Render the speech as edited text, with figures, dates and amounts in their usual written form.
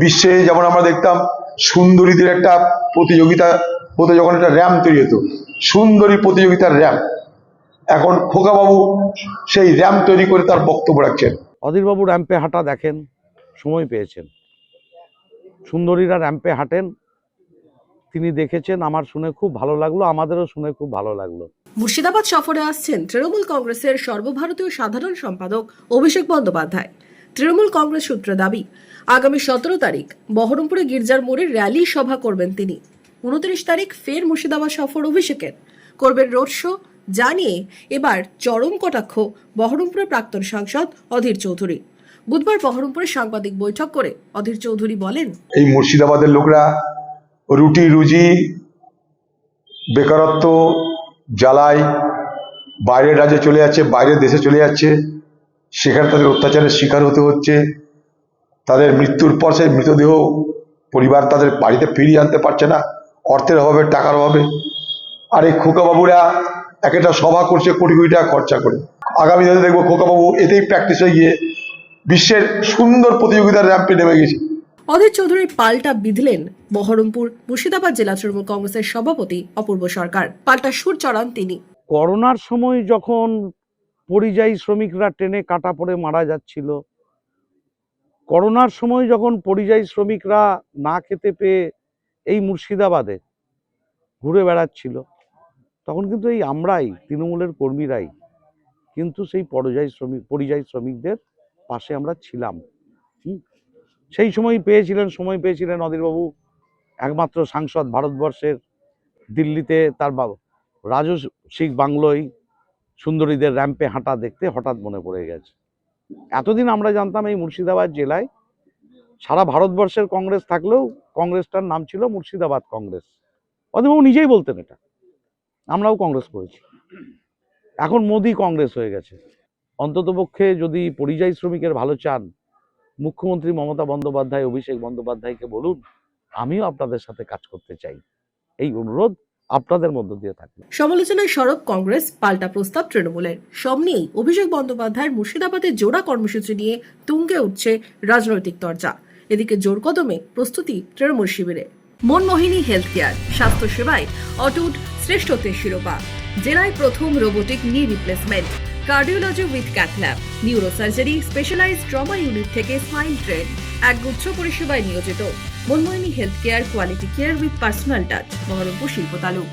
বিশ্বে যেমন আমরা দেখতাম সুন্দরীদের একটা প্রতিযোগিতা হতো, যখন একটা র্যাম্প তৈরি হতো, সুন্দরী প্রতিযোগিতার র্যাম্প, এখন খোকাবাবু সেই র্যাম্প তৈরি করে তার বক্তব্য রাখছেন। অধীরবাবু র্যাম্পে হাঁটা দেখেন, সময় পেয়েছেন, সুন্দরীরা র্যাম্পে হাঁটেন, তিনি দেখেছেন, আমার শুনে খুব ভালো লাগলো, আমাদেরও শুনে খুব ভালো লাগলো। মুর্শিদাবাদ সফরে আসছেন তৃণমূল কংগ্রেসের সর্বভারতীয় সাধারণ সম্পাদক অভিষেক বন্দ্যোপাধ্যায়। তৃণমূল কংগ্রেস সূত্রে দাবি, আগামী 17 তারিখ বহরমপুরে গির্জার মোড়ে র্যালি সভা করবেন তিনি। 29 তারিখ ফের মুর্শিদাবাদ সফর অভিষেকের, করবেন রোড শো, জানিয়ে এবার চরম কটাক্ষ বহরমপুরের প্রাক্তন সাংসদ অধীর চৌধুরী। বুধবার বহরমপুরে সাংবাদিক বৈঠক করে অধীর চৌধুরী বলেন, এই মুর্শিদাবাদের লোকরা রুটি রুজি বেকারত্ব জ্বালায় বাইরের রাজ্যে চলে যাচ্ছে, বাইরের দেশে চলে যাচ্ছে, সেখানে তাদের অত্যাচারের শিকার হতে হচ্ছে। তাদের মৃত্যুর পর সেই মৃতদেহ পরিবার তাদের বাড়িতে ফিরিয়ে আনতে পারছে না, অর্থের অভাবে, টাকার অভাবে। আর এই খোকাবাবুরা এক একটা সভা করছে কোটি কোটি টাকা খরচা করে। আগামী দিনে দেখবো খোকাবাবু এতেই প্র্যাকটিস হয়ে গিয়ে বিশ্বের সুন্দর প্রতিযোগিতার র্যাম্পে নেমে গেছে। অধীর চৌধুরী পাল্টা বিঁধলেন বহরমপুর মুর্শিদাবাদ জেলা তৃণমূল কংগ্রেসের সভাপতি অপূর্ব সরকার। পাল্টা সুর চড়ান তিনি। করোনার সময় যখন পরিযায়ী শ্রমিকরা ট্রেনে কাটা পড়ে মারা যাচ্ছিল, করোনার সময় যখন পরিযায়ী শ্রমিকরা না খেতে পেয়ে এই মুর্শিদাবাদে ঘুরে বেড়াচ্ছিল, তখন কিন্তু এই আমরাই, তৃণমূলের কর্মীরাই কিন্তু সেই পরিযায়ী শ্রমিকদের পাশে আমরা ছিলাম। সেই সময় পেয়েছিলেন অধীরবাবু, একমাত্র সাংসদ ভারতবর্ষের, দিল্লিতে তার রাজসিক বাংলোয় সুন্দরীদের র্যাম্পে হাঁটা দেখতে হঠাৎ মনে পড়ে গেছে। এতদিন আমরা জানতাম এই মুর্শিদাবাদ জেলায় সারা ভারতবর্ষের কংগ্রেস থাকলেও কংগ্রেসটার নাম ছিল মুর্শিদাবাদ কংগ্রেস। অধীরবাবু নিজেই বলতেন এটা, আমরাও কংগ্রেস করেছি, এখন মোদি কংগ্রেস হয়ে গেছে। অন্ততপক্ষে যদি পরিযায়ী শ্রমিকের ভালো চান, মুখ্যমন্ত্রী মমতা বন্দ্যোপাধ্যায়, অভিষেক বন্দ্যোপাধ্যায়কে বলুন, আমিও আপনাদের সাথে কাজ করতে চাই। এই অনুরোধ আপনাদের মধ্য দিয়ে থাকবে। সমালোচনায় সরব কংগ্রেস, পাল্টা প্রস্তাব তৃণমূলের। সব নিয়েই অভিষেক বন্দ্যোপাধ্যায়ের মুর্শিদাবাদে জোড়া কর্মসূচি নিয়ে তুঙ্গে উঠছে রাজনৈতিক চর্চা। এদিকে জোর কদমে প্রস্তুতি তৃণমূল শিবিরে। মনমোহিনী হেলথ কেয়ার, স্বাস্থ্য সেবায় অটুট শ্রেষ্ঠত্বের শিরোপা। জেলায় প্রথম robotic knee replacement, cardiology with cath lab, neurosurgery, specialised trauma unit থেকে স্মাইল ট্রেন, একগুচ্ছ পরিষেবায় নিয়োজিত। Manmohini health care, quality care with personal touch, Baharampur শিল্প তালুক।